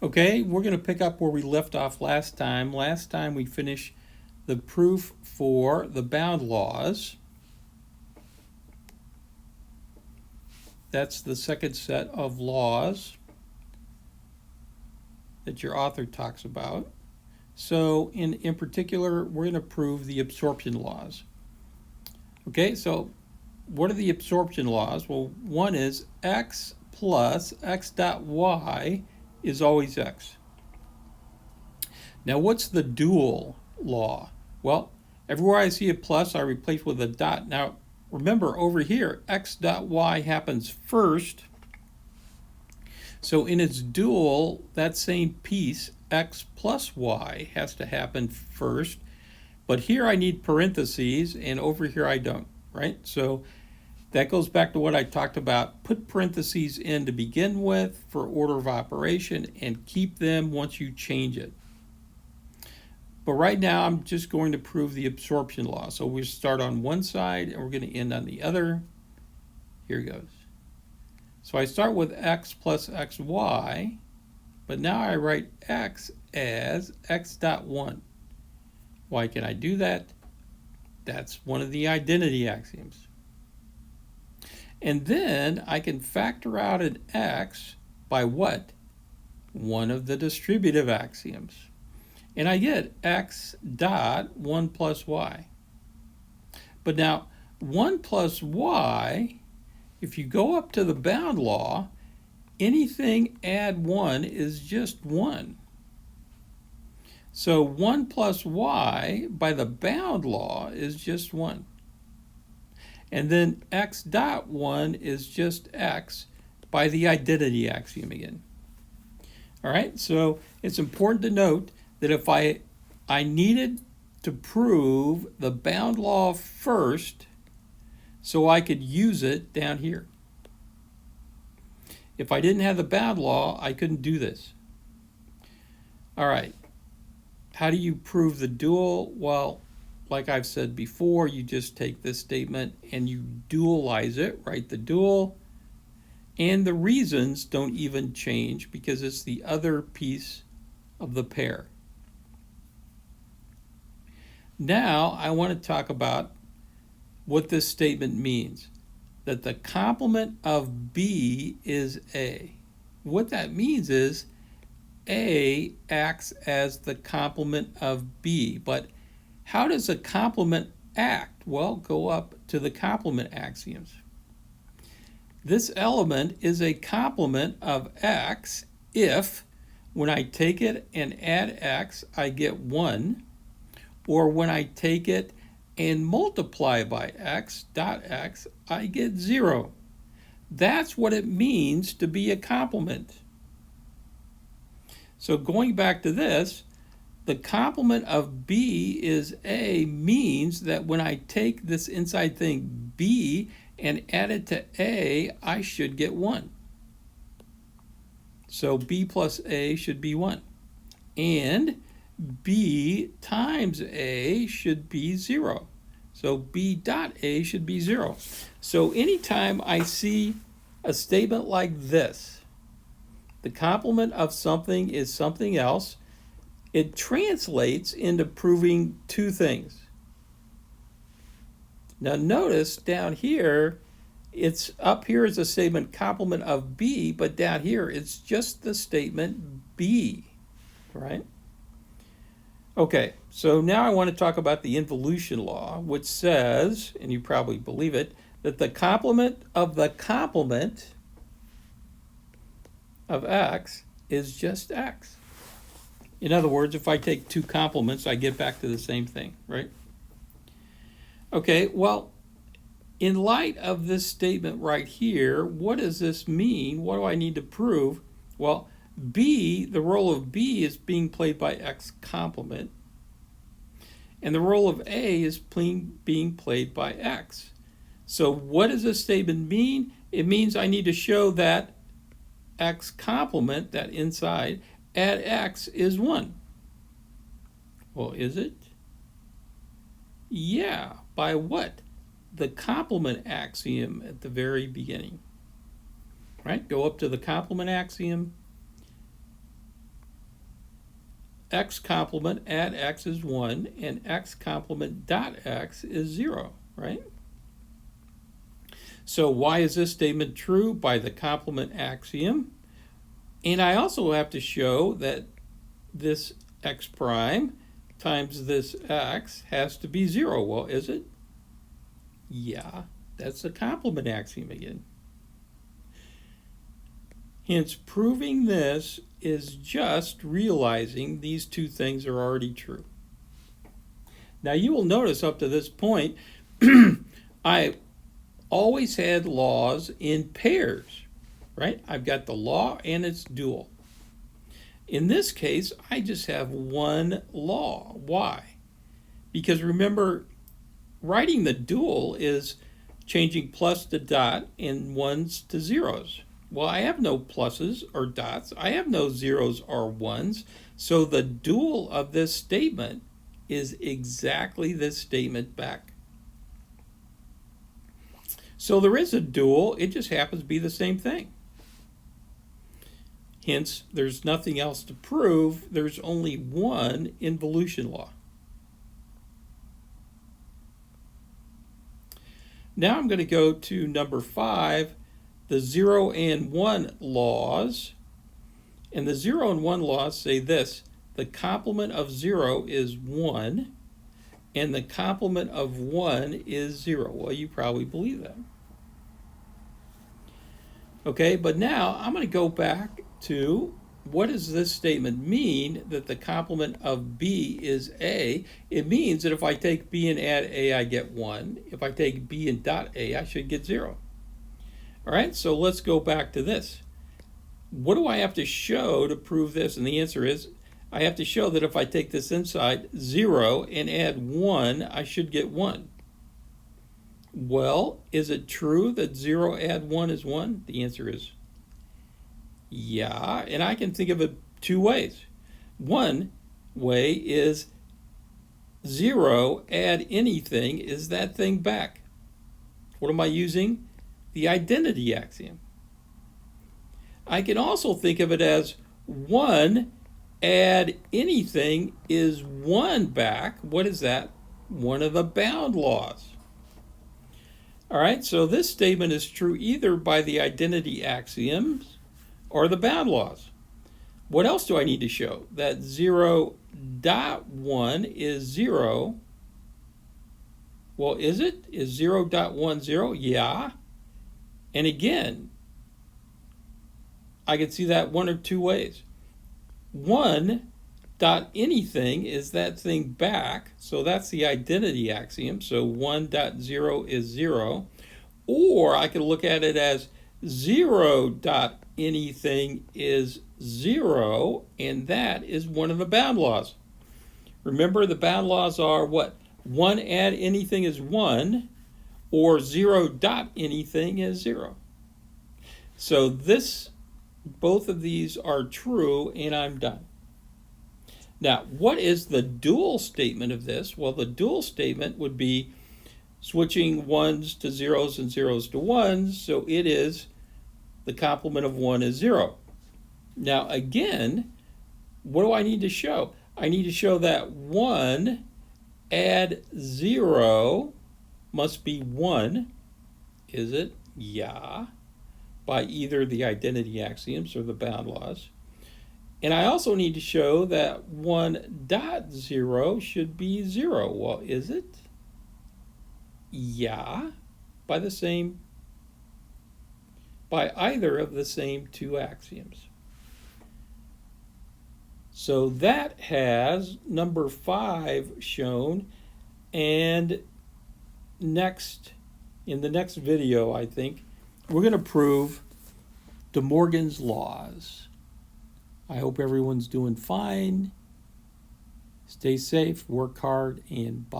Okay, we're going to pick up where we left off last time. Last time we finished the proof for the bound laws. That's the second set of laws that your author talks about. So in particular, we're going to prove the absorption laws. Okay, so what are the absorption laws? Well, one is x plus x dot y is always x. Now, what's the dual law? Well, everywhere I see a plus, I replace with a dot. Now, remember, over here, x dot y happens first. So in its dual, that same piece, x plus y, has to happen first. But here I need parentheses, and over here I don't, right? So that goes back to what I talked about. Put parentheses in to begin with for order of operation and keep them once you change it. But right now I'm just going to prove the absorption law. So we start on one side and we're going to end on the other. Here goes. So I start with x plus xy, but now I write x as x dot 1. Why can I do that? That's one of the identity axioms. And then I can factor out an x by what? One of the distributive axioms. And I get x dot 1 plus y. But now 1 plus y, if you go up to the bound law, anything add 1 is just 1. So 1 plus y by the bound law is just 1. And then x dot 1 is just x by the identity axiom again. All right, so it's important to note that if I needed to prove the bound law first so I could use it down here. If I didn't have the bound law, I couldn't do this. All right, how do you prove the dual? Well, like I've said before, you just take this statement and you dualize it, write the dual, and the reasons don't even change because it's the other piece of the pair. Now I want to talk about what this statement means, that the complement of B is A. What that means is A acts as the complement of B, but how does a complement act? Well, go up to the complement axioms. This element is a complement of X if, when I take it and add X, I get 1, or when I take it and multiply by X dot X, I get 0. That's what it means to be a complement. So going back to this, the complement of B is A means that when I take this inside thing B and add it to A, I should get 1. So B plus A should be 1. And B times A should be 0. So B dot A should be 0. So anytime I see a statement like this, the complement of something is something else, it translates into proving two things. Now notice down here, it's up here is a statement complement of B, but down here it's just the statement B, right? Okay, so now I want to talk about the involution law, which says, and you probably believe it, that the complement of X is just X. In other words, if I take two complements, I get back to the same thing, right? Okay, well, in light of this statement right here, what does this mean? What do I need to prove? Well, B, the role of B is being played by X complement, and the role of A is being played by X. So what does this statement mean? It means I need to show that X complement, that inside, at X is 1. Well, is it? Yeah, by what? The complement axiom at the very beginning. Right? Go up to the complement axiom, x complement add x is 1, and x complement dot x is 0, right? So why is this statement true? By the complement axiom. And I also have to show that this x prime times this x has to be 0. Well, is it? Yeah, that's the complement axiom again. Hence, proving this is just realizing these two things are already true. Now, you will notice up to this point, I always had laws in pairs, right? I've got the law and its dual. In this case, I just have one law. Why? Because remember, writing the dual is changing plus to dot and ones to zeros. Well, I have no pluses or dots. I have no zeros or ones. So the dual of this statement is exactly this statement back. So there is a dual. It just happens to be the same thing. Hence, there's nothing else to prove. There's only one involution law. Now I'm going to go to number 5, the 0 and 1 laws. And the 0 and 1 laws say this: the complement of 0 is 1, and the complement of 1 is 0. Well, you probably believe that. Okay, but now I'm going to go back to what does this statement mean that the complement of B is A? It means that if I take B and add A, I get 1. If I take B and dot A, I should get 0. All right, so let's go back to this. What do I have to show to prove this? And the answer is I have to show that if I take this inside 0 and add 1, I should get 1. Well, is it true that 0 add 1 is 1? The answer is yeah, and I can think of it two ways. One way is 0 add anything is that thing back. What am I using? The identity axiom. I can also think of it as 1 add anything is 1 back. What is that? One of the bound laws. All right, so this statement is true either by the identity axioms or the bound laws. What else do I need to show? That 0.1 is 0. Well, is it? Is 0.1 0? Yeah. And again, I can see that one of two ways. 1 dot anything is that thing back, so that's the identity axiom. So 1.0 is 0. Or I could look at it as 0 dot anything is 0, and that is one of the bound laws. Remember, the bound laws are what? 1 add anything is 1, or 0 dot anything is 0. So both of these are true, and I'm done. Now, what is the dual statement of this? Well, the dual statement would be switching 1s to zeros and zeros to 1s, so it is the complement of 1 is 0. Now, again, what do I need to show? I need to show that 1 add 0 must be 1. Is it? Yeah. By either the identity axioms or the bound laws. And I also need to show that 1.0 should be 0. Well, is it? Yeah. By either of the same two axioms. So that has number 5 shown, and in the next video, I think, we're going to prove De Morgan's laws. I hope everyone's doing fine. Stay safe, work hard, and bye.